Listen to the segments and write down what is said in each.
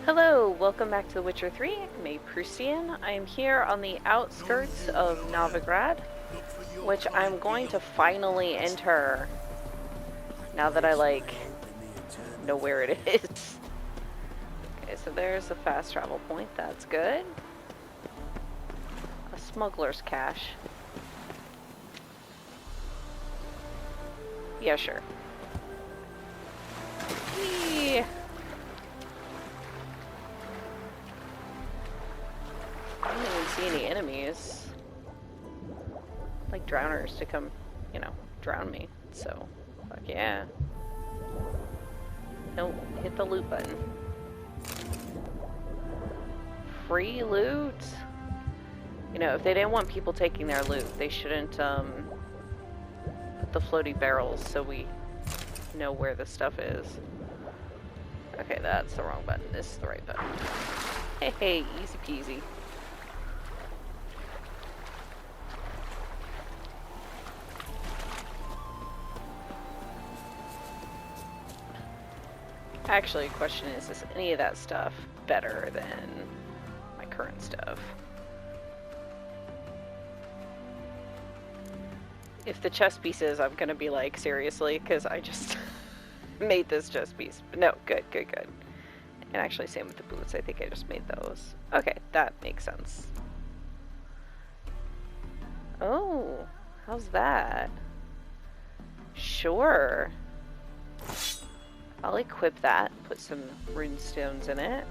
Hello, welcome back to The Witcher 3. I'm aproustian. I am here on the outskirts of Novigrad, which I'm going to finally enter now that I, know where it is. Okay, so there's a fast travel point. That's good. A smuggler's cache. Yeah, sure. Whee! I don't even see any enemies. Like drowners to come, drown me. So, fuck yeah. Don't hit the loot button. Free loot? If they didn't want people taking their loot, they shouldn't, put the floaty barrels so we know where the stuff is. Okay, that's the wrong button. This is the right button. Hey, easy peasy. Actually, the question is any of that stuff better than my current stuff? If the chess piece is, I'm gonna be like, seriously? Because I just made this chess piece. But no, good. And actually, same with the boots. I think I just made those. Okay, that makes sense. Oh, how's that? Sure. I'll equip that, put some runestones in it.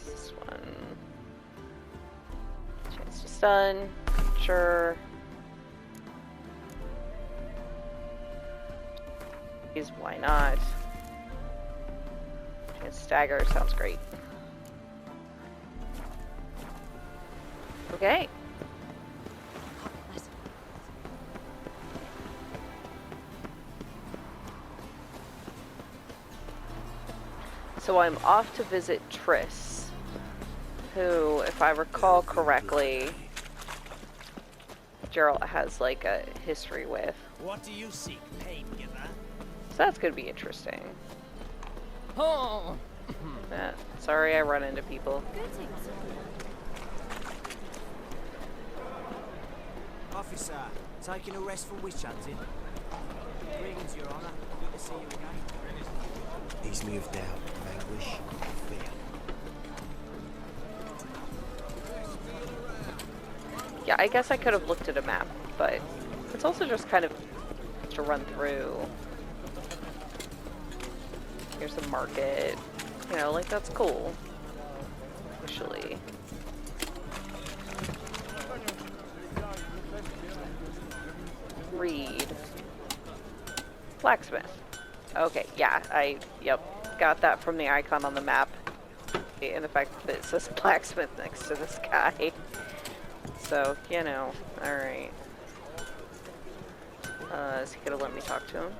This one. Chance to stun. Sure. These, why not? Chance to stagger sounds great. Okay. So I'm off to visit Triss, who, if I recall correctly, Geralt has like a history with. What do you seek, pain giver? So that's gonna be interesting. Oh. Sorry, I run into people. Officer, taking a rest from witch hunting. Greetings, Your Honor. Good to see you again. Ease me of doubt, anguish, fear. Yeah, I guess I could have looked at a map, but it's also just kind of to run through. Here's the market. That's cool. Actually. Read. Blacksmith. Okay, yeah, got that from the icon on the map. And the fact that it says blacksmith next to this guy. So, alright. Is he gonna let me talk to him?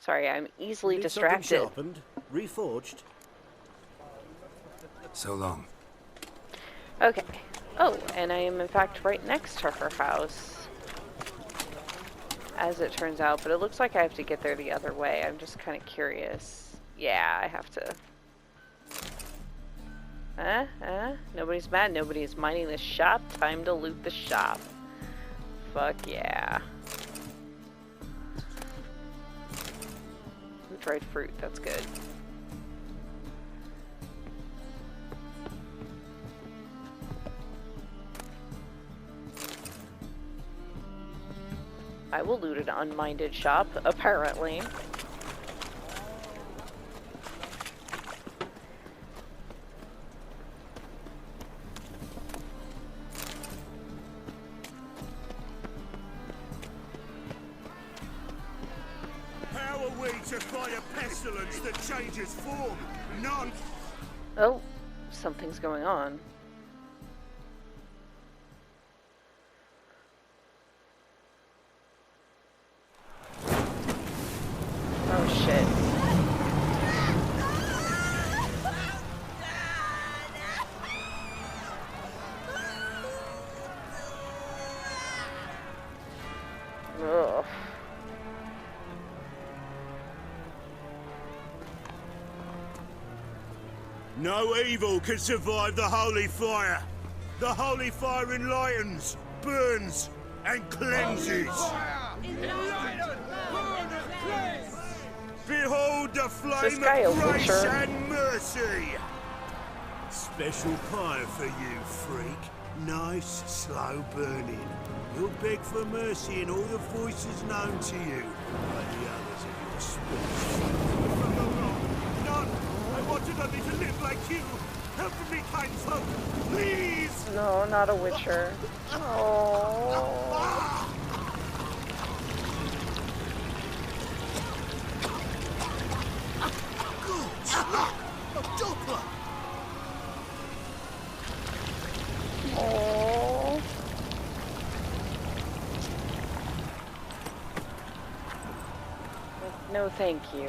Sorry, I'm easily distracted. Sharpened, reforged. So long. Okay. Oh, and I am in fact right next to her house. As it turns out, but it looks like I have to get there the other way. I'm just kind of curious. Yeah, I have to. Nobody's mad. Nobody's mining the shop. Time to loot the shop. Fuck yeah. Dried fruit, that's good. I will loot an unminded shop, apparently. How are we to fight a pestilence that changes form? None. Oh, something's going on. Oh shit. Ugh. No evil can survive the holy fire. The holy fire enlightens, burns, and cleanses. Behold the flame guy a of grace witcher? and mercy. Special pie for you, freak. Nice, slow burning. You'll beg for mercy in all the voices known to you by the others of your species. None! I wanted only to live like you! Help me, kind folk! Please! No, not a witcher. Oh. A doppler! Oh. No, thank you.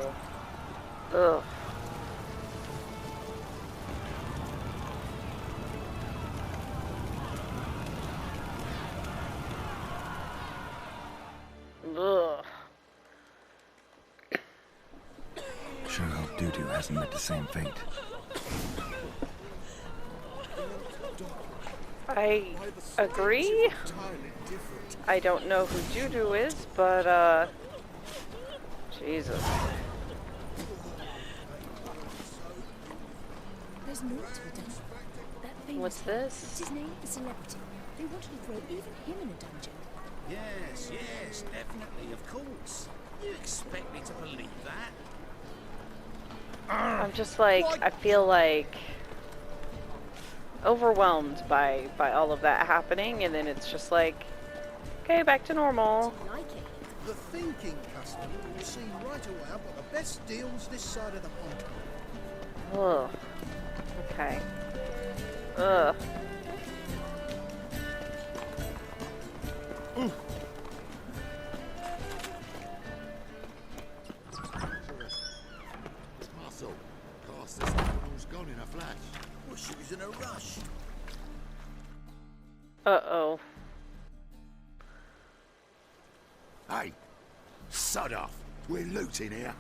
Ugh. Ugh. Sure hope Doo-Doo hasn't met the same fate. I agree. I don't know who Juju is, but Jesus. There's more to be done. That famous What's guy, this? what's his name? The celebrity. They wanted to throw even him in a dungeon. Yes, yes, definitely, of course. You expect me to believe that? I'm just like, I feel like overwhelmed by all of that happening, and then it's just like, okay, back to normal. I like it. The thinking customer will see right away I've got the best deals this side of the pond. Ugh. Okay. Ugh. Muscle. Cast this criminal's gone in a flash. Well, she was in a rush. Uh-oh. Hey, sod off. We're looting here.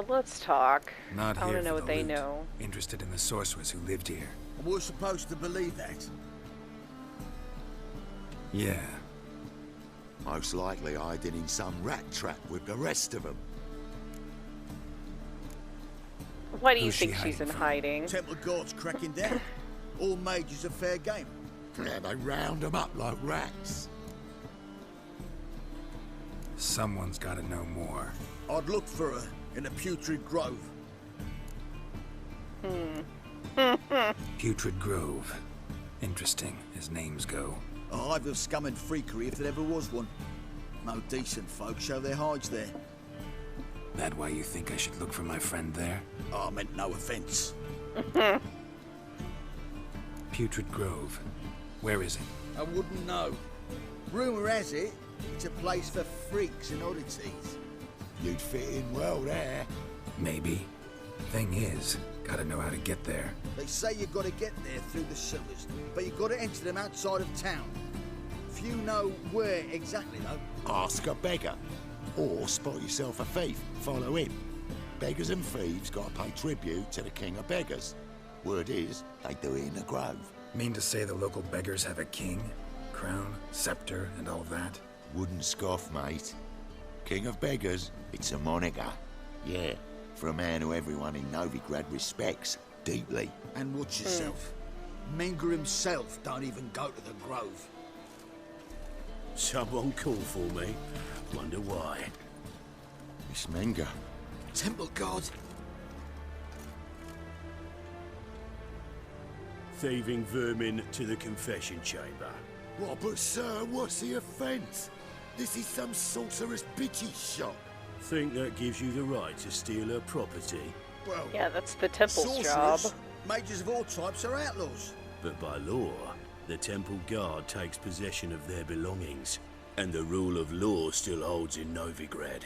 Let's talk. Not I here want to for know the what they loot. know. Interested in the sorceress who lived here. And we're supposed to believe that. Yeah. Most likely hiding in some rat trap with the rest of them. Why do you Who's she think she's in hiding from? hiding? Temple Guard's cracking down. All mages are fair game. Yeah, they round them up like rats. Someone's got to know more. I'd look for her in a putrid grove. Putrid Grove. Interesting, as names go. A hive of scum and freakery if there ever was one. No decent folk show their hides there. That why you think I should look for my friend there? I meant no offence. Putrid Grove. Where is it? I wouldn't know. Rumour has it, it's a place for freaks and oddities. You'd fit in well there. Maybe. Thing is, gotta know how to get there. They say you gotta get there through the sewers, but you gotta enter them outside of town. Few know where exactly, though. Ask a beggar. Or spot yourself a thief. Follow him. Beggars and thieves gotta pay tribute to the king of beggars. Word is, they do it in the grove. Mean to say the local beggars have a king? Crown, scepter, and all that? Wouldn't scoff, mate. King of beggars, it's a moniker. Yeah, for a man who everyone in Novigrad respects deeply. And watch yourself. Menger himself don't even go to the grove. Someone call for me. Wonder why. Miss Menger. Temple Guard. Thieving vermin to the confession chamber. What, but sir, what's the offence? This is some sorcerer's bitchy shop. Think that gives you the right to steal her property? Well, Yeah, that's the temple's job. sorcerers, mages of all types are outlaws. But by law, the temple guard takes possession of their belongings. And the rule of law still holds in Novigrad.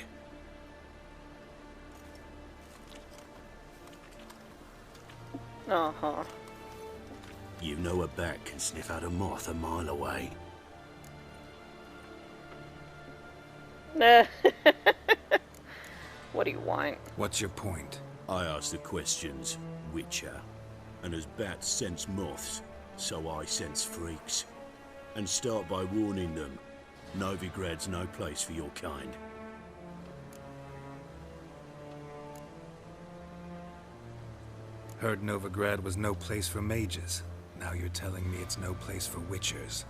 Uh-huh. You know a bat can sniff out a moth a mile away. What do you want? What's your point? I ask the questions, Witcher. And as bats sense moths, so I sense freaks. And start by warning them, Novigrad's no place for your kind. Heard Novigrad was no place for mages. Now you're telling me it's no place for witchers.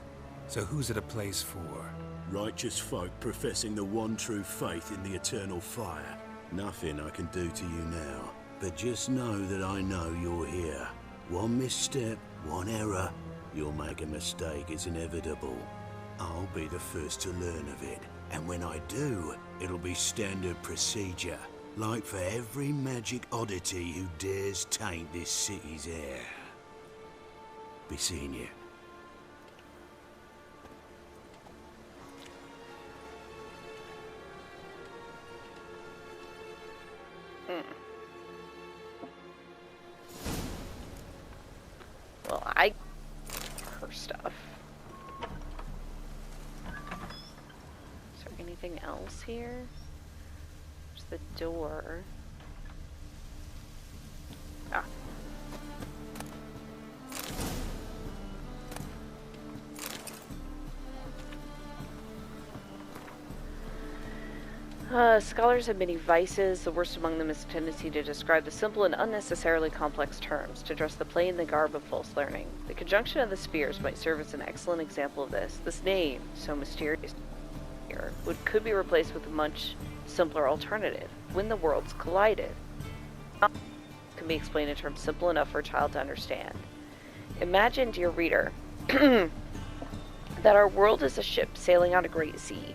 So who's it a place for? Righteous folk professing the one true faith in the eternal fire. Nothing I can do to you now, but just know that I know you're here. One misstep, one error, you'll make a mistake, it's inevitable. I'll be the first to learn of it, and when I do, it'll be standard procedure. Like for every magic oddity who dares taint this city's air. Be seeing you. Well, I... her stuff. Is there anything else here? There's the door. Ah. Scholars have many vices. The worst among them is a tendency to describe the simple and unnecessarily complex terms, to dress the plain in the garb of false learning. The conjunction of the spheres might serve as an excellent example of this. This name, so mysterious here, could be replaced with a much simpler alternative. When the worlds collided. Can be explained in terms simple enough for a child to understand. Imagine, dear reader, that our world is a ship sailing on a great sea.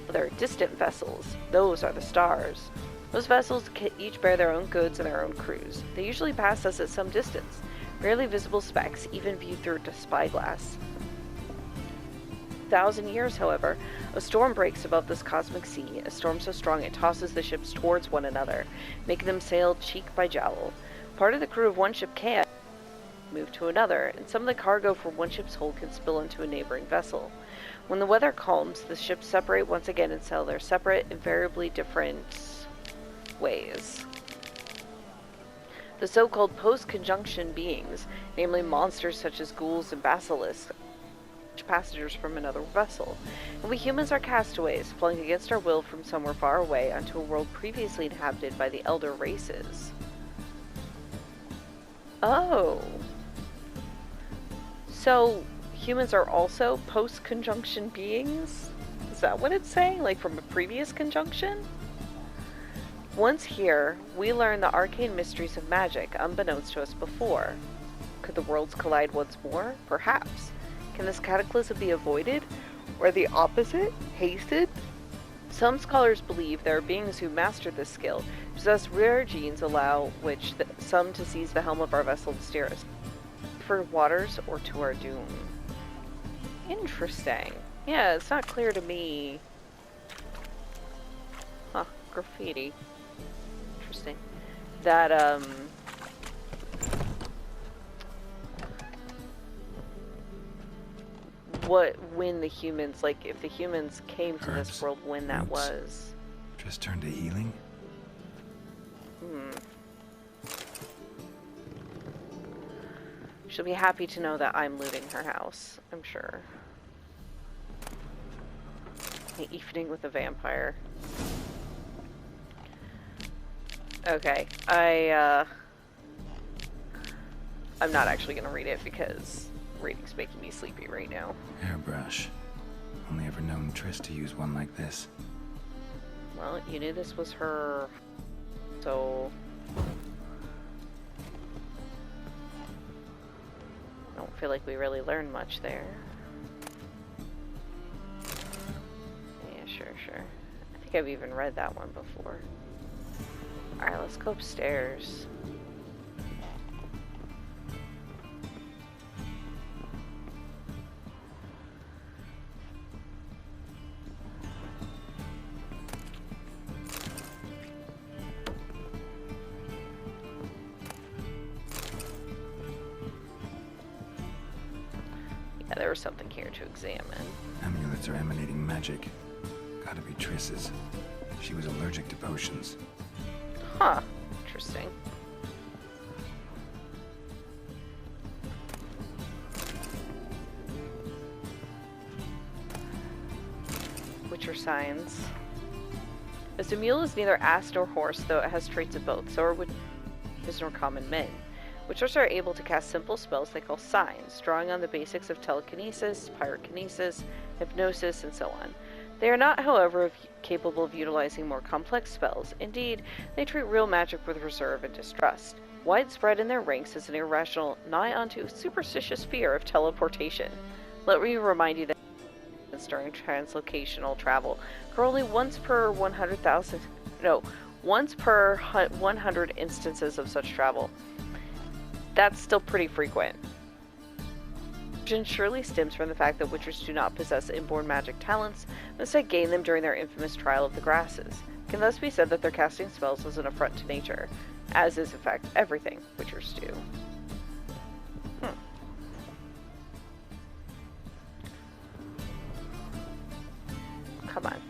There are distant vessels. Those are the stars. Those vessels each bear their own goods and their own crews. They usually pass us at some distance, barely visible specks, even viewed through a spyglass. 1,000 years, however, a storm breaks above this cosmic sea, a storm so strong it tosses the ships towards one another, making them sail cheek by jowl. Part of the crew of one ship can move to another, and some of the cargo from one ship's hold can spill into a neighboring vessel. When the weather calms, the ships separate once again and sail their separate, invariably different ways. The so-called post-conjunction beings, namely monsters such as ghouls and basilisks, are passengers from another vessel, and we humans are castaways, flung against our will from somewhere far away onto a world previously inhabited by the elder races. Oh. So... humans are also post-conjunction beings? Is that what it's saying? Like from a previous conjunction? Once here, we learn the arcane mysteries of magic, unbeknownst to us before. Could the worlds collide once more? Perhaps. Can this cataclysm be avoided? Or the opposite? Hastened? Some scholars believe there are beings who mastered this skill, possess rare genes allow some to seize the helm of our vessel and steer us for waters or to our doom. Interesting. Yeah, it's not clear to me. Huh, graffiti. Interesting. That, when the humans, like, if the humans came to this world, when that was. Just turned to healing? She'll be happy to know that I'm looting her house, I'm sure. Evening with a vampire. Okay, I'm not actually gonna read it because reading's making me sleepy right now. Airbrush. Only ever known Triss to use one like this. Well, you knew this was her, so... I don't feel like we really learned much there. Yeah, sure. I think I've even read that one before. Alright, let's go upstairs. Yeah, there was something here to examine. Amulets are emanating magic. Gotta be Triss's. She was allergic to potions. Huh. Interesting. Witcher signs. As a mule is neither ass nor horse, though it has traits of both, so are witches nor common men. Witchers are able to cast simple spells they call signs, drawing on the basics of telekinesis, pyrokinesis, hypnosis, and so on. They are not, however, capable of utilizing more complex spells. Indeed, they treat real magic with reserve and distrust. Widespread in their ranks is an irrational, nigh unto superstitious fear of teleportation. Let me remind you that during translocational travel occur only once per 100,000. No, once per 100 instances of such travel. That's still pretty frequent. Origin surely stems from the fact that witchers do not possess inborn magic talents, but instead gain them during their infamous trial of the grasses. It can thus be said that their casting spells is an affront to nature, as is in fact everything witchers do. Come on.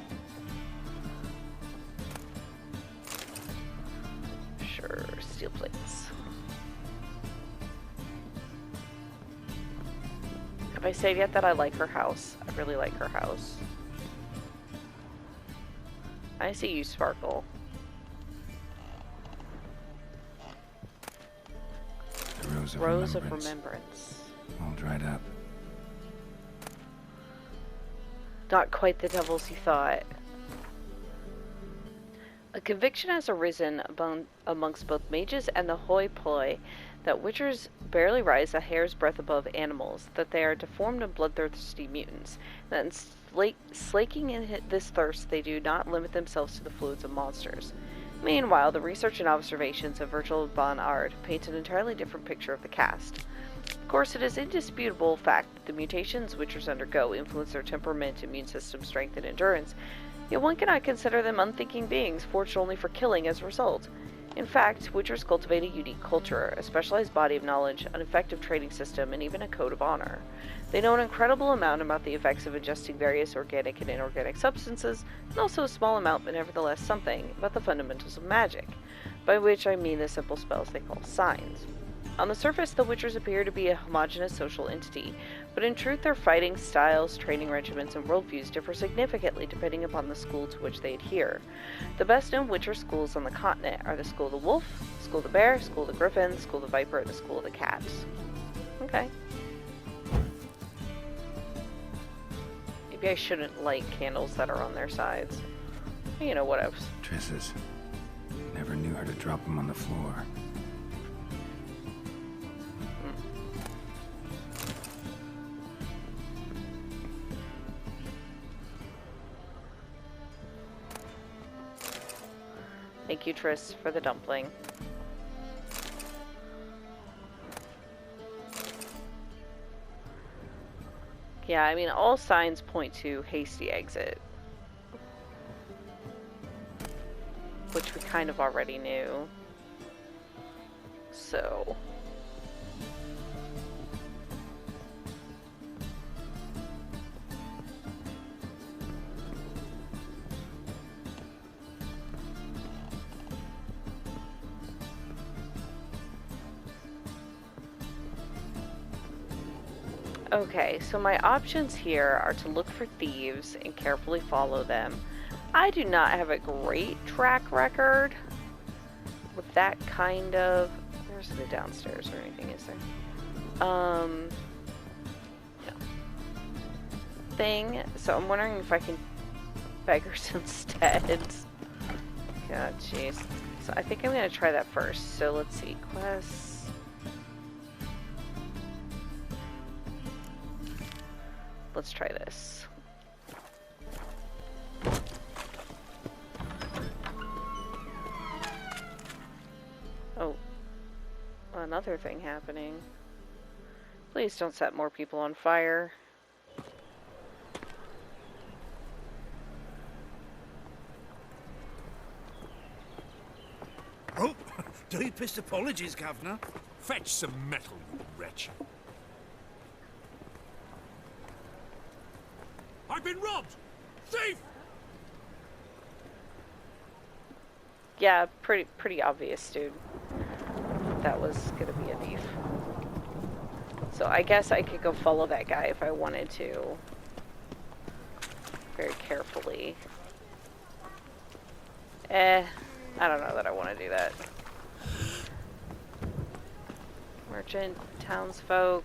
Sure, steel plates. Have I said yet that I like her house? I really like her house. I see you, Sparkle. The Rose of Remembrance. All dried up. Not quite the devils you thought. A conviction has arisen amongst both mages and the hoi polloi that witchers barely rise a hair's breadth above animals, that they are deformed and bloodthirsty mutants, that in slaking in this thirst they do not limit themselves to the fluids of monsters. Meanwhile, the research and observations of Virgil von Ard paint an entirely different picture of the cast. Of course, it is indisputable fact that the mutations witchers undergo influence their temperament, immune system, strength, and endurance, yet one cannot consider them unthinking beings forged only for killing as a result. In fact, witchers cultivate a unique culture, a specialized body of knowledge, an effective trading system, and even a code of honor. They know an incredible amount about the effects of ingesting various organic and inorganic substances, and also a small amount, but nevertheless something, about the fundamentals of magic, by which I mean the simple spells they call signs. On the surface, the witchers appear to be a homogeneous social entity, but in truth their fighting styles, training regimens, and worldviews differ significantly depending upon the school to which they adhere. The best-known witcher schools on the continent are the School of the Wolf, the School of the Bear, the School of the Griffin, the School of the Viper, and the School of the Cat. Okay. Maybe I shouldn't light candles that are on their sides. You know, what else? Triss's. Never knew her to drop them on the floor. Thank you, Triss, for the dumpling. Yeah, I mean, all signs point to hasty exit. Which we kind of already knew. So... Okay, so my options here are to look for thieves and carefully follow them. I do not have a great track record with that kind of... There's the downstairs or anything, is there? No. Thing. So I'm wondering if I can beggars instead. God, jeez. So I think I'm going to try that first. So let's see. Quests. Let's try this. Oh. Another thing happening. Please don't set more people on fire. Oh, deepest apologies, Governor. Fetch some metal, you wretch. I've been robbed! Thief! Yeah, pretty obvious, dude. That was gonna be a thief. So I guess I could go follow that guy if I wanted to. Very carefully. I don't know that I want to do that. Merchant, townsfolk.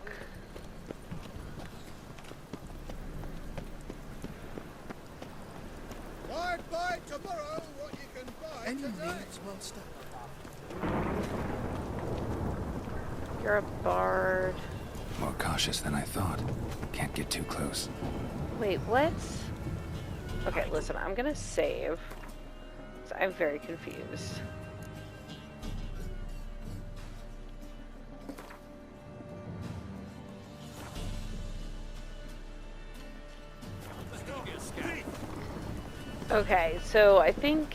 Buy tomorrow what you can buy Any today. needs, master? You're a bard. More cautious than I thought. Can't get too close. Wait, what? Okay, listen, I'm gonna save. So I'm very confused. Okay, so I think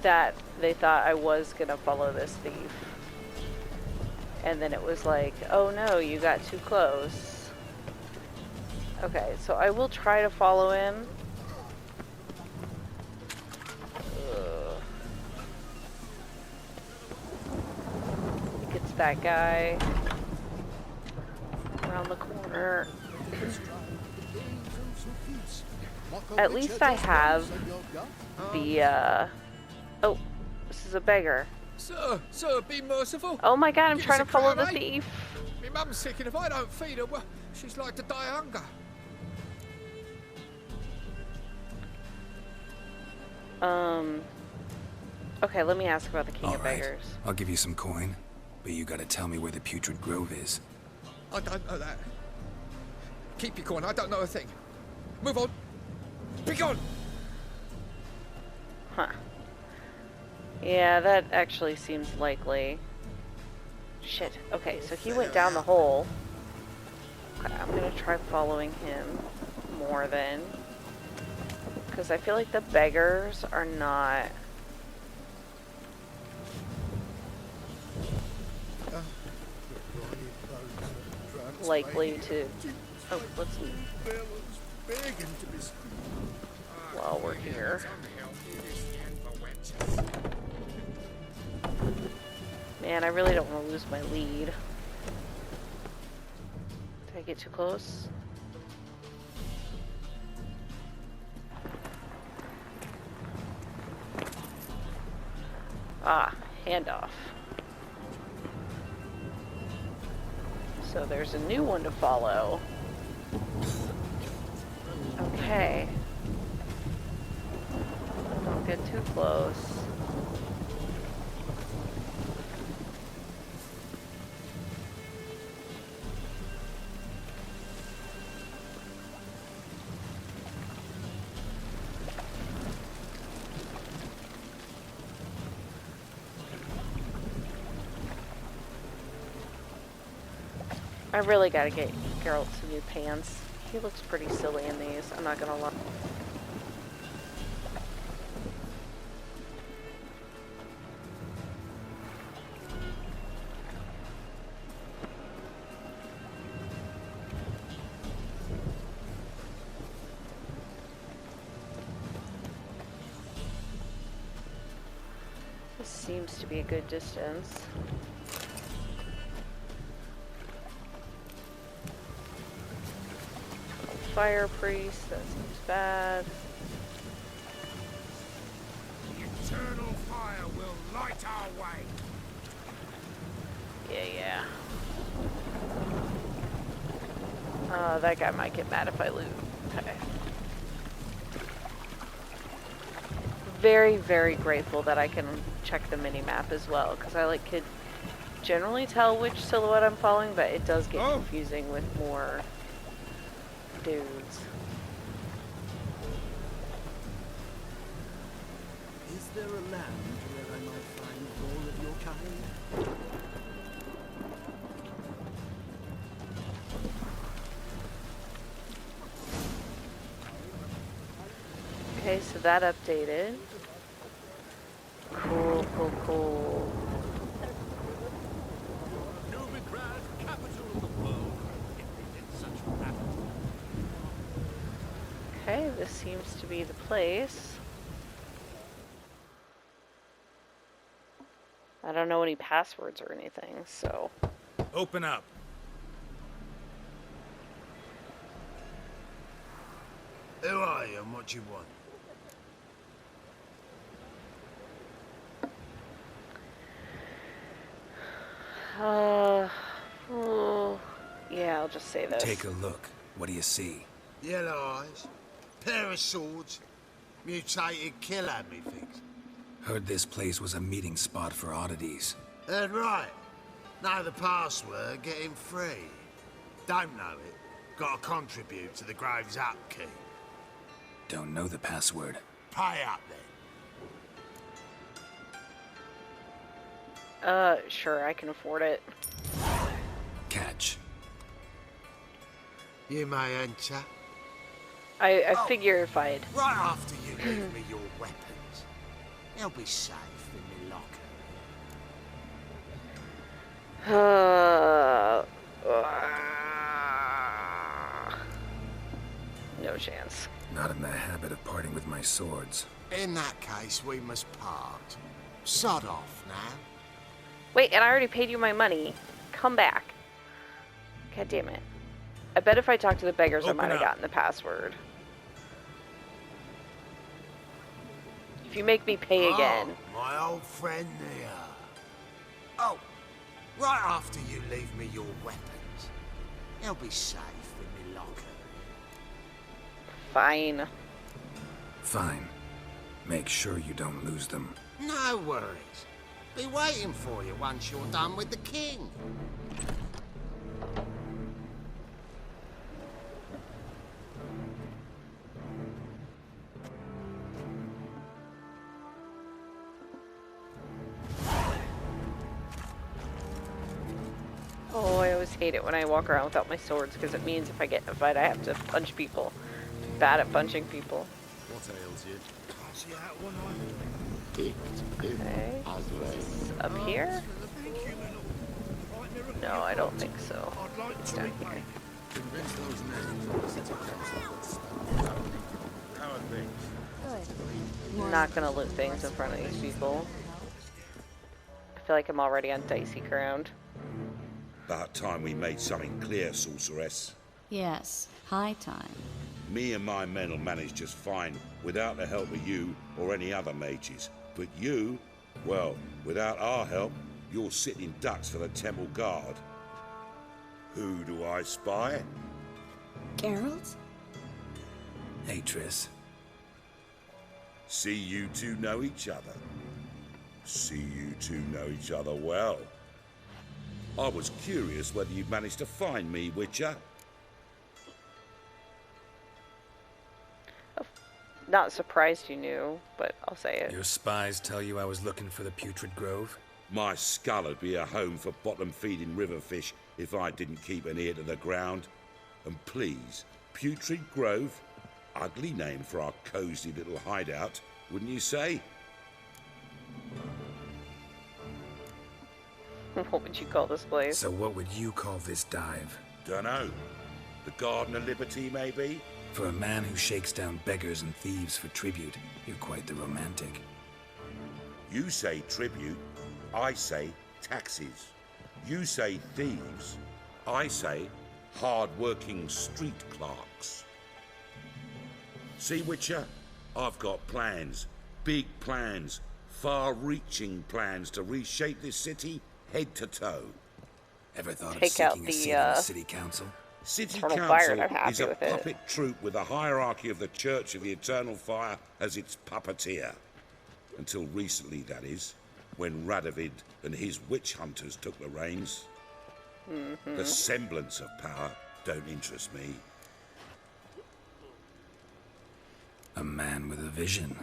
that they thought I was gonna follow this thief. And then it was like, oh no, you got too close. Okay, so I will try to follow him. Ugh. I think it's that guy. Around the corner. At least I have the, oh, this is a beggar. Sir, be merciful. Oh my god, I'm Give trying us to a follow crown, the eh? thief. My mum's sick, and if I don't feed her, well, she's like to die of hunger. Okay, let me ask about the King All of right, Beggars. I'll give you some coin, but you gotta tell me where the Putrid Grove is. I don't know that. Keep your coin, I don't know a thing. Move on. Be gone. Huh. Yeah, that actually seems likely. Shit. Okay, so he went down the hole. Okay, I'm gonna try following him more then. Because I feel like the beggars are not likely to... Oh, let's leave while we're here. Man, I really don't want to lose my lead. Did I get too close? Ah, handoff. So there's a new one to follow. Okay. Don't get too close. I really gotta get Geralt some new pants. He looks pretty silly in these, I'm not gonna lie. This seems to be a good distance. Fire priest, that seems bad. The eternal fire will light our way. Yeah. That guy might get mad if I loot. Okay. Very, very grateful that I can check the mini-map as well, because I could generally tell which silhouette I'm following, but it does get confusing with more dudes. Is there a land where I might find more of your kind? Okay, so that updated. Cool. Novigrad, capital of the world. It's such a happy. Okay, this seems to be the place. I don't know any passwords or anything, so... Open up. Who are you and what do you want? Yeah, I'll just say this. Take a look. What do you see? Yellow eyes, pair of swords, mutated killer, methinks. Heard this place was a meeting spot for oddities. Heard right. Know the password, get him free. Don't know it, gotta contribute to the Grave's upkeep. Don't know the password. Pay up then. Sure, I can afford it. Catch. You may enter. I figure if I'd... Right after you leave me your weapons. They'll be safe in my locker. No chance. Not in the habit of parting with my swords. In that case, we must part. Sod off now. Wait, and I already paid you my money. Come back. God damn it. I bet if I talked to the beggars, I might have gotten the password. If you make me pay again. Oh, my old friend there. Oh, right after you leave me your weapons. They'll be safe in my locker. Fine. Fine. Make sure you don't lose them. No worries. Be waiting for you once you're done with the king. Oh, I always hate it when I walk around without my swords because it means if I get in a fight, I have to punch people. Bad at punching people. What ails you? Okay. Is this up here? No, I don't think so. It's down here. Convince those men from the city council. How are things? I'm not gonna loot things in front of these people. I feel like I'm already on dicey ground. About time we made something clear, sorceress. Yes, high time. Me and my men will manage just fine without the help of you or any other mages. But you, well, without our help, you're sitting ducks for the temple guard. Who do I spy? Geralt? Hey, Triss. See you two know each other. See you two know each other well. I was curious whether you'd managed to find me, Witcher. Not surprised you knew, but I'll say it. Your spies tell you I was looking for the Putrid Grove? My skull would be a home for bottom-feeding river fish if I didn't keep an ear to the ground. And please, Putrid Grove? Ugly name for our cozy little hideout, wouldn't you say? What would you call this place? So what would you call this dive? Dunno. The Garden of Liberty, maybe? For a man who shakes down beggars and thieves for tribute, you're quite the romantic. You say tribute, I say taxes. You say thieves, I say hard-working street clerks. See, Witcher, I've got plans, big plans, far-reaching plans to reshape this city head to toe. Ever thought of Take out seeking a the, seat on the city council? City Eternal Council Fire, I'm happy is a with it. puppet troupe with a hierarchy of the Church of the Eternal Fire as its puppeteer. Until recently, that is, when Radovid and his witch hunters took the reins. The semblance of power don't interest me. A man with a vision.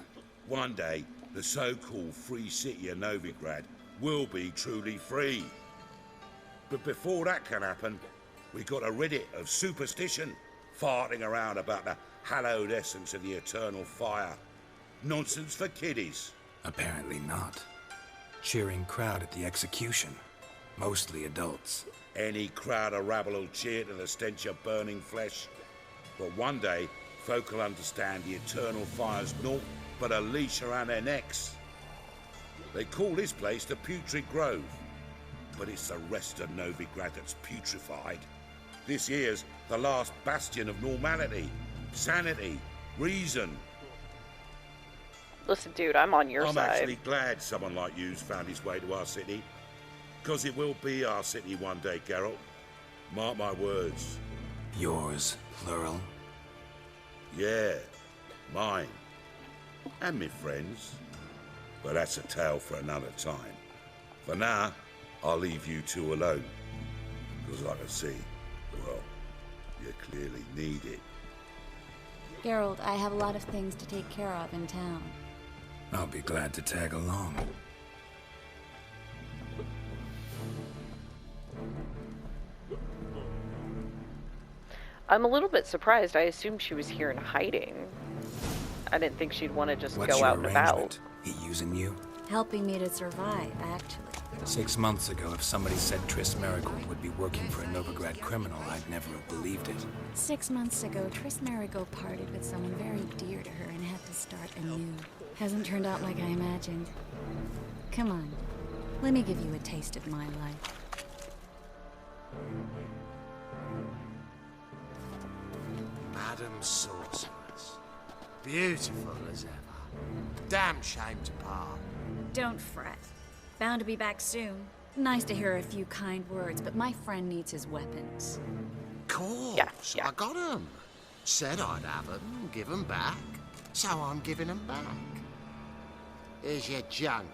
One day, the so-called free city of Novigrad will be truly free. But before that can happen, we got to rid it of superstition, farting around about the hallowed essence of the eternal fire. Nonsense for kiddies. Apparently not. Cheering crowd at the execution. Mostly adults. Any crowd of rabble will cheer to the stench of burning flesh. But one day, folk will understand the eternal fire's naught but a leash around their necks. They call this place the Putrid Grove. But it's the rest of Novigrad that's putrefied. This here's the last bastion of normality, sanity, reason. Listen, dude, I'm on your I'm side. actually glad someone like you's found his way to our city. Because it will be our city one day, Geralt. Mark my words. Yours, plural. Yeah, mine. And me friends. But that's a tale for another time. For now, I'll leave you two alone. Because like I see, well, you clearly need it. Geralt, I have a lot of things to take care of in town. I'll be glad to tag along. I'm a little bit surprised. I assumed she was here in hiding. I didn't think she'd want to just What's go your out and about. arrangement? He using you? Helping me to survive, actually. 6 months ago, if somebody said Triss Marigold would be working for a Novigrad criminal, I'd never have believed it. 6 months ago, Triss Marigold parted with someone very dear to her and had to start anew. Hasn't turned out like I imagined. Come on, let me give you a taste of my life. Madam Sorceress. Beautiful as ever. Damn shame to part. Don't fret. Bound to be back soon. Nice to hear a few kind words, but my friend needs his weapons. Course, I got 'em. Said I'd have 'em, give 'em back. So I'm giving 'em back. Here's your junk.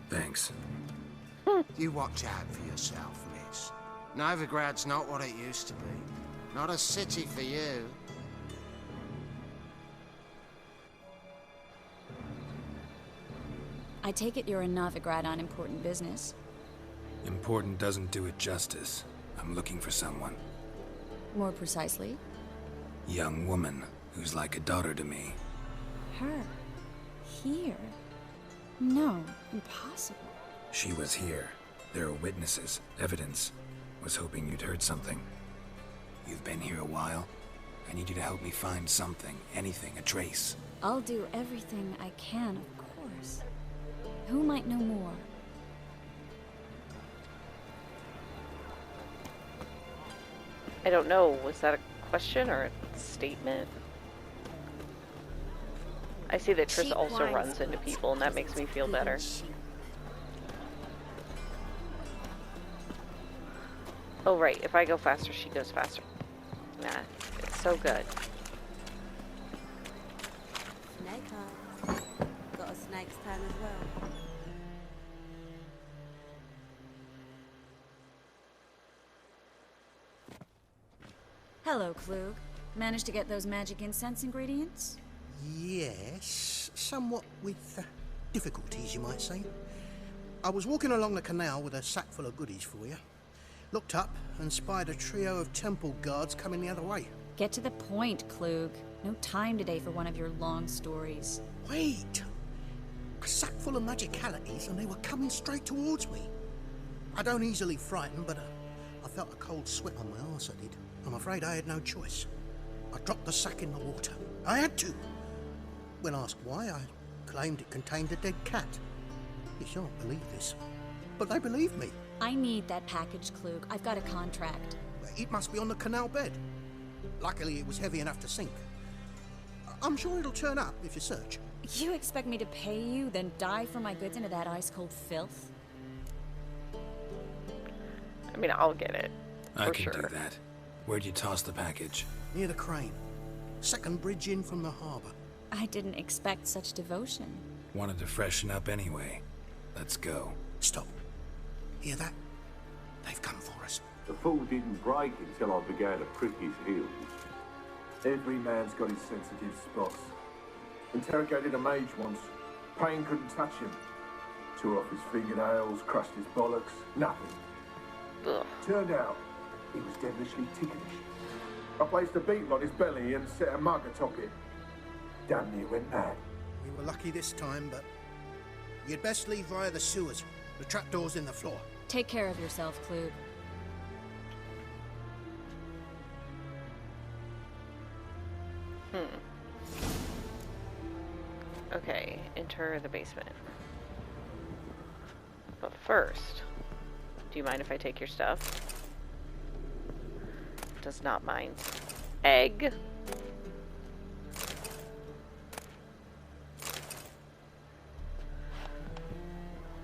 Thanks. You watch out for yourself, miss. Novigrad's not what it used to be. Not a city for you. I take it you're in Novigrad on important business. Important doesn't do it justice. I'm looking for someone. More precisely? Young woman who's like a daughter to me. Her? Here? No, impossible. She was here. There are witnesses, evidence. Was hoping you'd heard something. You've been here a while. I need you to help me find something, anything, a trace. I'll do everything I can, of course. Who might know more? I don't know. Was that a question or a statement? I see that Triss also runs into people, and that makes me feel better. Oh, right. If I go faster, she goes faster. Nah, it's so good. Snake eyes. Got a snake's tongue as well. Hello, Klug. Managed to get those magic incense ingredients? Yes, somewhat with difficulties, you might say. I was walking along the canal with a sack full of goodies for you. Looked up and spied a trio of temple guards coming the other way. Get to the point, Klug. No time today for one of your long stories. Wait! A sack full of magicalities and they were coming straight towards me. I don't easily frighten, but I felt a cold sweat on my arse, I did. I'm afraid I had no choice. I dropped the sack in the water. I had to. When asked why, I claimed it contained a dead cat. You shan't believe this, but they believed me. I need that package, Klug. I've got a contract. It must be on the canal bed. Luckily, it was heavy enough to sink. I'm sure it'll turn up if you search. You expect me to pay you, then dive for my goods into that ice-cold filth? I mean, I'll get it. I For can sure. do that. Where'd you toss the package? Near the crane. Second bridge in from the harbour. I didn't expect such devotion. Wanted to freshen up anyway. Let's go. Stop. Hear that? They've come for us. The fall didn't break until I began to prick his heels. Every man's got his sensitive spots. Interrogated a mage once. Pain couldn't touch him. Tore off his fingernails, crushed his bollocks. Nothing. Ugh. Turned out, he was devilishly ticklish. I placed a beetle on his belly and set a mug atop it. Damn near went mad. We were lucky this time, but you'd best leave via the sewers. The trapdoor's in the floor. Take care of yourself, Klug. Okay, enter the basement. But first, do you mind if I take your stuff? Does not mind. Egg.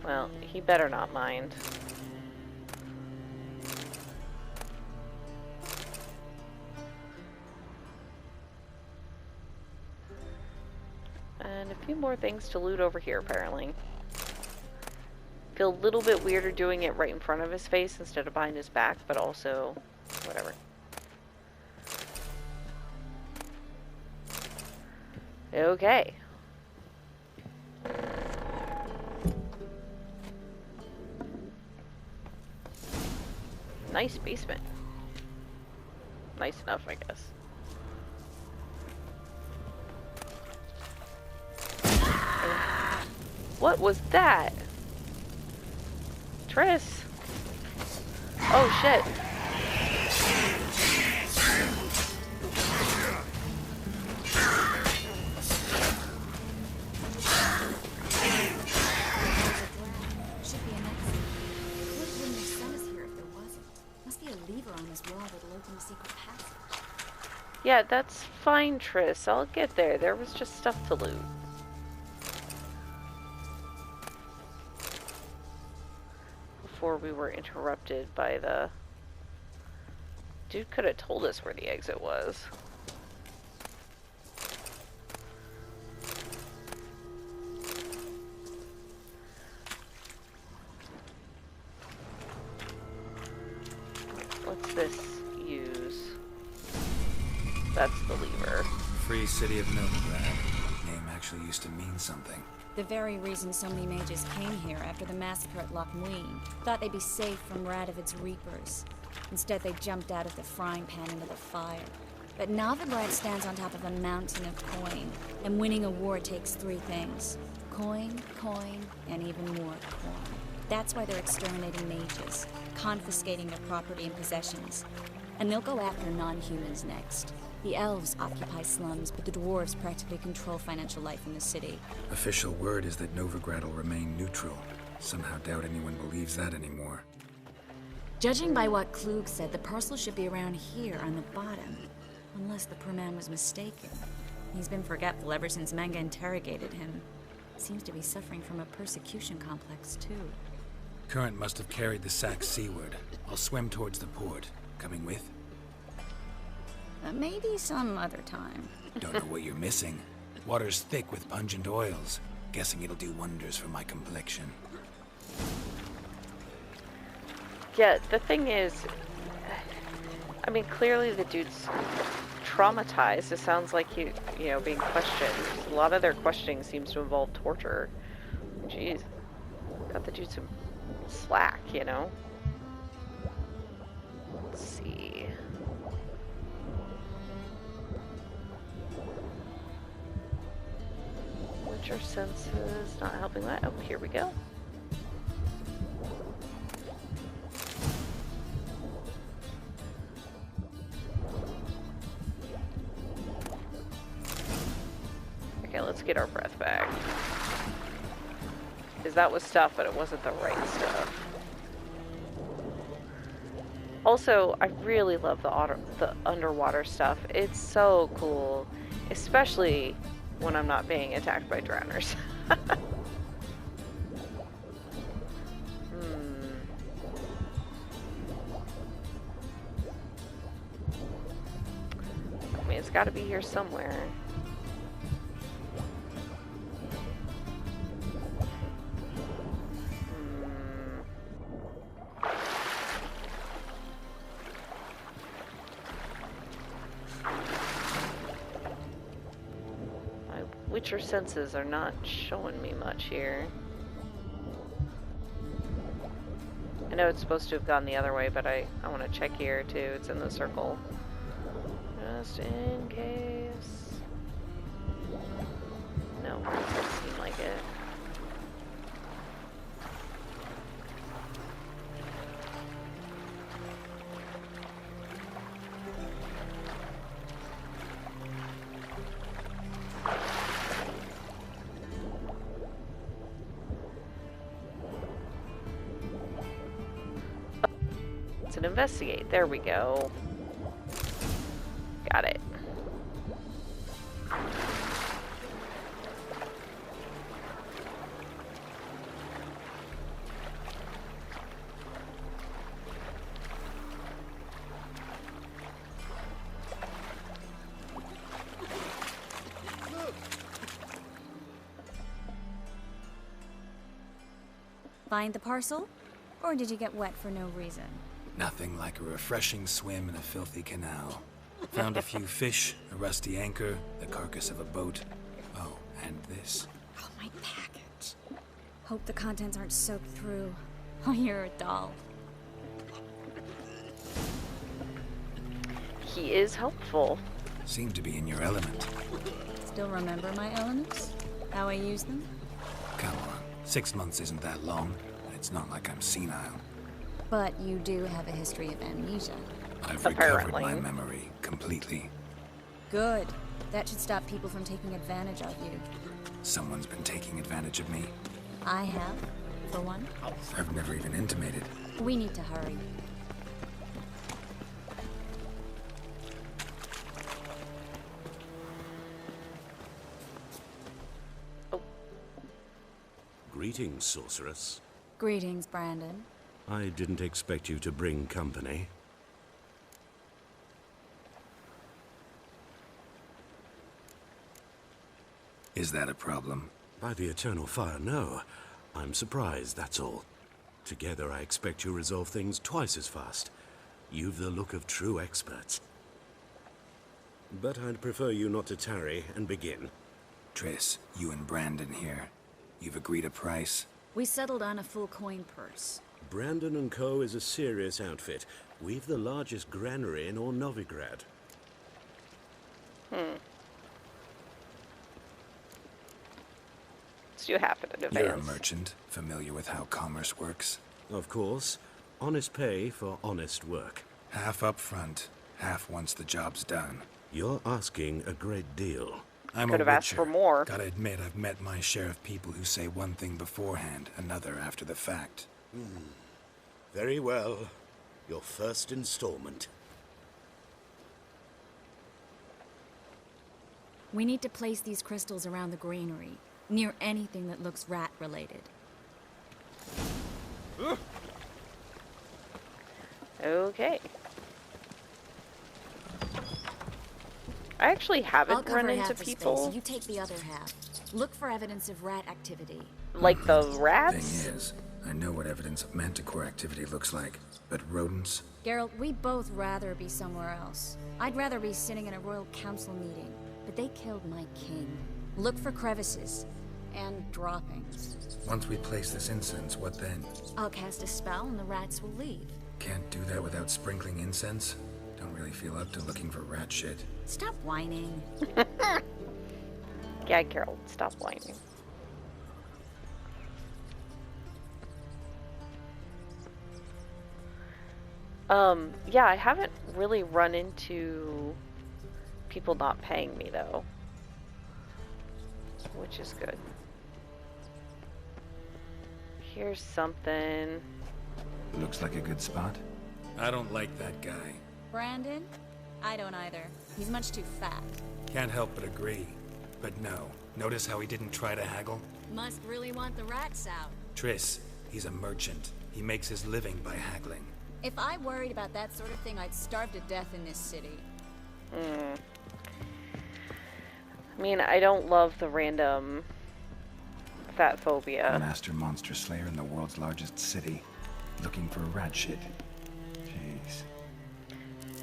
Well, he better not mind. And a few more things to loot over here, apparently. Feel a little bit weirder doing it right in front of his face instead of behind his back, but also, whatever. Okay. Nice basement. Nice enough, I guess. What was that? Triss! Oh shit. Should be an exit. Wood wouldn't have sent us here if there wasn't. Must be a lever on this wall that'll open a secret passage. Yeah, that's fine, Triss. I'll get there. There was just stuff to loot. Before we were interrupted by the... Dude could have told us where the exit was. What's this use? That's the lever. Free city of Novigrad. Name actually used to mean something. The very reason so many mages came here after the massacre at Loch Muin. Thought they'd be safe from Radovid's reapers. Instead, they jumped out of the frying pan into the fire. But Novigrad stands on top of a mountain of coin, and winning a war takes three things. Coin, coin, and even more coin. That's why they're exterminating mages, confiscating their property and possessions. And they'll go after non-humans next. The elves occupy slums, but the dwarves practically control financial life in the city. Official word is that Novigrad will remain neutral. Somehow doubt anyone believes that anymore. Judging by what Klug said, the parcel should be around here on the bottom. Unless the poor man was mistaken. He's been forgetful ever since Manga interrogated him. Seems to be suffering from a persecution complex, too. Current must have carried the sack seaward. I'll swim towards the port. Coming with? Maybe some other time. Don't know what you're missing. Water's thick with pungent oils. Guessing it'll do wonders for my complexion. Yeah, the thing is, I mean, clearly the dude's traumatized. It sounds like you know, being questioned. A lot of their questioning seems to involve torture. Jeez. Got the dude some slack, you know? Let's see. Witcher senses, not helping that. Oh, here we go. Okay, let's get our breath back. Because that was stuff, but it wasn't the right stuff. Also, I really love the underwater stuff. It's so cool. Especially when I'm not being attacked by drowners. I mean, it's got to be here somewhere. Witcher senses are not showing me much here. I know it's supposed to have gone the other way, but I want to check here too. It's in the circle. Just in case. No, it doesn't seem like it. and investigate. There we go. Got it. Find the parcel? Or did you get wet for no reason? Nothing like a refreshing swim in a filthy canal. Found a few fish, a rusty anchor, the carcass of a boat. Oh, and this. Oh, my package. Hope the contents aren't soaked through. Oh, you're a doll. He is helpful. Seem to be in your element. Still remember my elements? How I use them? Come on. 6 months isn't that long, and it's not like I'm senile. But you do have a history of amnesia. I've recovered my memory completely. Good. That should stop people from taking advantage of you. Someone's been taking advantage of me. I have, for one. I've never even intimated. We need to hurry. Greetings, sorceress. Greetings, Brandon. I didn't expect you to bring company. Is that a problem? By the eternal fire, no. I'm surprised, that's all. Together, I expect you resolve things twice as fast. You've the look of true experts. But I'd prefer you not to tarry and begin. Triss, you and Brandon here. You've agreed a price? We settled on a full coin purse. Brandon & Co. is a serious outfit. We've the largest granary in all Novigrad. So you have it in advance. You're a merchant, familiar with how commerce works? Of course. Honest pay for honest work. Half up front, half once the job's done. You're asking a great deal. I'm Could have asked for more. Gotta admit, I've met my share of people who say one thing beforehand, another after the fact. Very well. Your first installment. We need to place these crystals around the granary, near anything that looks rat-related. Okay. I actually haven't run into people. Space, you take the other half. Look for evidence of rat activity. Like the rats? Thing is, I know what evidence of manticore activity looks like, but rodents? Geralt, we'd both rather be somewhere else. I'd rather be sitting in a royal council meeting, but they killed my king. Look for crevices and droppings. Once we place this incense, what then? I'll cast a spell and the rats will leave. Can't do that without sprinkling incense? Don't really feel up to looking for rat shit. Stop whining. Yeah, Geralt, stop whining. Yeah, I haven't really run into people not paying me, though. Which is good. Here's something. Looks like a good spot. I don't like that guy. Brandon? I don't either. He's much too fat. Can't help but agree. But no. Notice how he didn't try to haggle? Must really want the rats out. Triss, he's a merchant. He makes his living by haggling. If I worried about that sort of thing, I'd starve to death in this city. I mean, I don't love the random fat phobia. Master monster slayer in the world's largest city. Looking for rat shit. Jeez.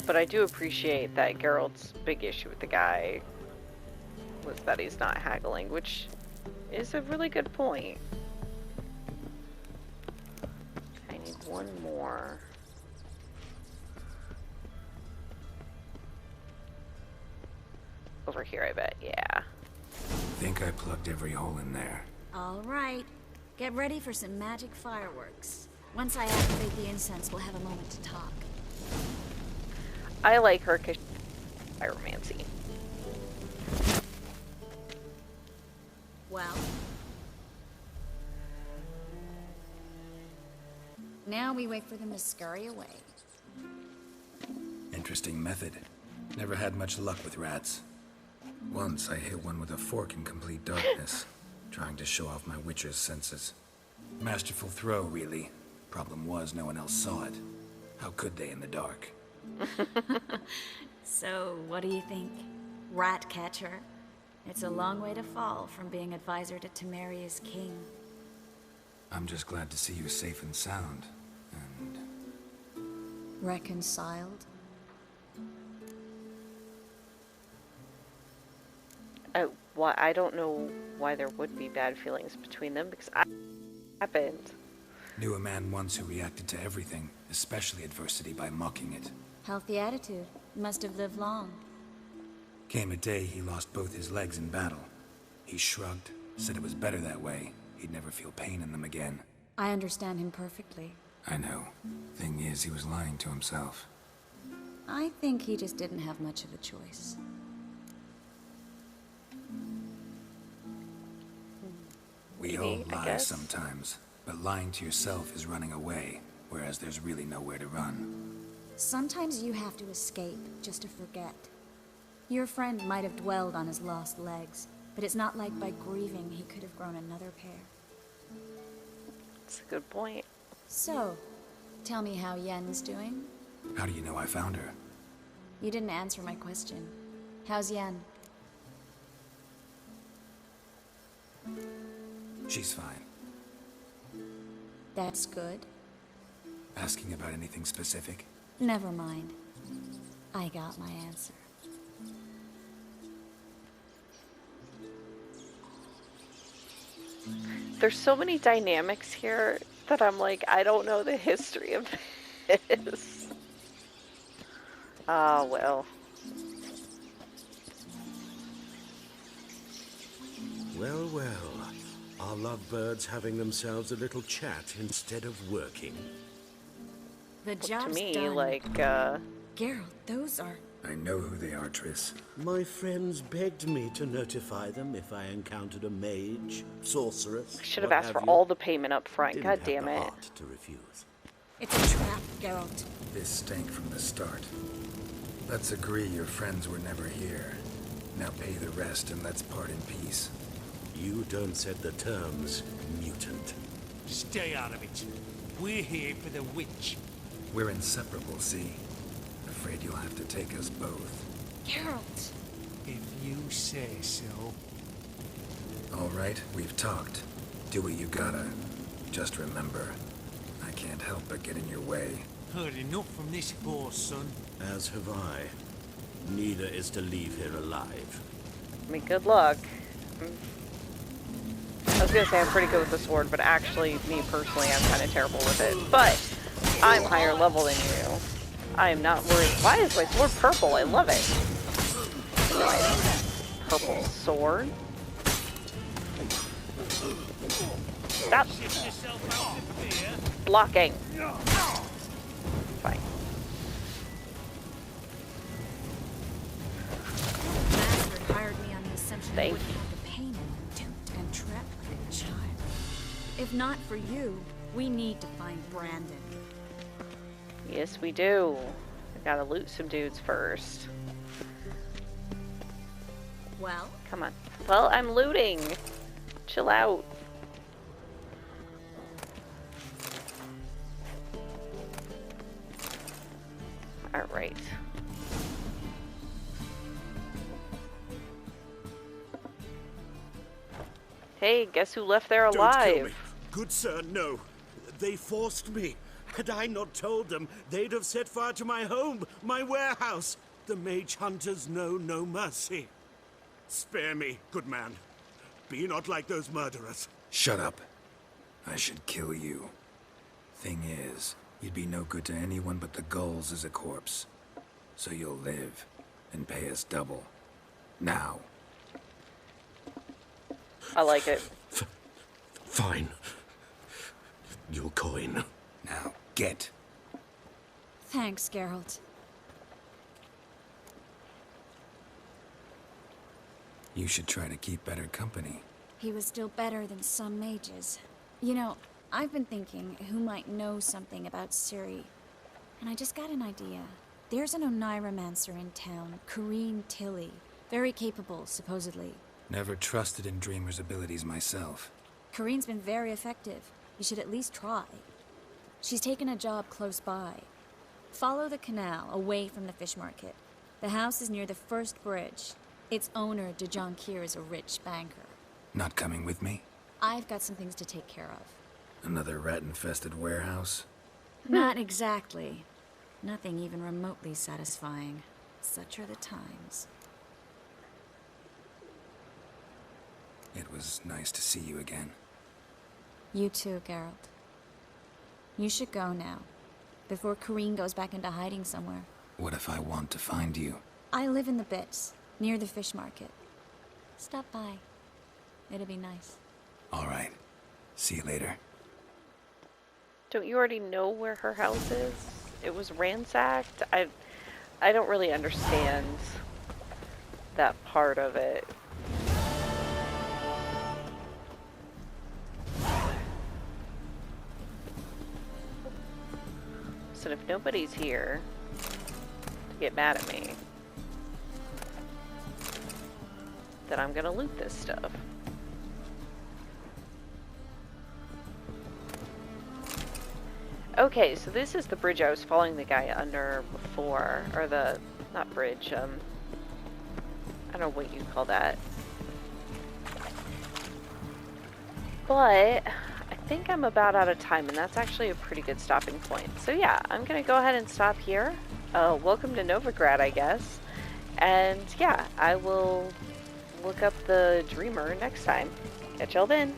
But I do appreciate that Geralt's big issue with the guy was that he's not haggling, which is a really good point. I need one more. Over here, I bet, yeah. Think I plugged every hole in there. All right. Get ready for some magic fireworks. Once I activate the incense, we'll have a moment to talk. I like her because she's pyromancy. Well. Now we wait for them to scurry away. interesting method. Never had much luck with rats. Once I hit one with a fork in complete darkness, trying to show off my witcher's senses. Masterful throw, really. Problem was, no one else saw it. How could they in the dark? So, what do you think? Rat catcher? It's a long way to fall from being advisor to Temeria's king. I'm just glad to see you safe and sound. And... Reconciled? I don't know why there would be bad feelings between them, because I happened. Knew a man once who reacted to everything, especially adversity, by mocking it. Healthy attitude. Must have lived long. Came a day he lost both his legs in battle. He shrugged, said it was better that way. He'd never feel pain in them again. I understand him perfectly. I know. Thing is, he was lying to himself. I think he just didn't have much of a choice. We all lie sometimes, but lying to yourself is running away, whereas there's really nowhere to run. Sometimes you have to escape, just to forget. Your friend might have dwelled on his lost legs, but it's not like by grieving he could have grown another pair. That's a good point. So, tell me how Yen's doing? How do you know I found her? You didn't answer my question. How's Yen? She's fine. That's good. Asking about anything specific? Never mind. I got my answer. There's so many dynamics here that I'm like, I don't know the history of this. Ah, well. Well, well. Are lovebirds having themselves a little chat instead of working? The job's to me, done. like, Geralt, those are... I know who they are, Triss. My friends begged me to notify them if I encountered a mage, sorceress. I should have asked for all the payment up front. Didn't God have damn the it. heart to refuse. It's a trap, Geralt. This stank from the start. Let's agree your friends were never here. Now pay the rest and let's part in peace. You don't set the terms, mutant. Stay out of it. We're here for the witch. We're inseparable, see? Afraid you'll have to take us both. Geralt! If you say so. All right, we've talked. Do what you gotta. Just remember, I can't help but get in your way. Heard enough from this horse, son. As have I. Neither is to leave here alive. I mean, good luck. I was gonna say I'm pretty good with the sword, but actually, me personally, I'm kind of terrible with it. But I'm higher level than you. I am not worried. Why is my sword purple? I love it. Purple sword. Stop blocking. Fine. Bastard hired me on the assumption I Thank wouldn't have to pay him, duped and trapped like a child. If not for you, we need to find Brandon. Yes, we do. I gotta loot some dudes first. Well? Come on. Well, I'm looting. Chill out. Alright. Hey, guess who left there alive? Don't kill me. Good sir, no. They forced me. Had I not told them, they'd have set fire to my home, my warehouse. The mage hunters know no mercy. Spare me, good man. Be not like those murderers. Shut up. I should kill you. Thing is, you'd be no good to anyone but the gulls as a corpse. So you'll live, and pay us double. Now. I like it. Fine. Your coin. Now, get. Thanks, Geralt. You should try to keep better company. He was still better than some mages. You know, I've been thinking who might know something about Ciri, and I just got an idea. There's an Oniromancer in town, Corrine Tilly. Very capable, supposedly. Never trusted in Dreamer's abilities myself. Corrine's been very effective. You should at least try. She's taken a job close by. Follow the canal, away from the fish market. The house is near the first bridge. Its owner, DeJohn Kier, is a rich banker. Not coming with me? I've got some things to take care of. Another rat-infested warehouse? Not exactly. Nothing even remotely satisfying. Such are the times. It was nice to see you again. You too, Geralt. You should go now, before Corrine goes back into hiding somewhere. What if I want to find you? I live in the Bits, near the fish market. Stop by. It'll be nice. All right. See you later. Don't you already know where her house is? It was ransacked? I don't really understand that part of it. So if nobody's here to get mad at me, then I'm gonna loot this stuff. Okay, so this is the bridge I was following the guy under before, or the, not bridge, I don't know what you call that. But I think I'm about out of time, and that's actually a pretty good stopping point. So yeah, I'm gonna go ahead and stop here. Welcome to Novigrad, I guess. And yeah, I will look up the Dreamer next time. Catch y'all then.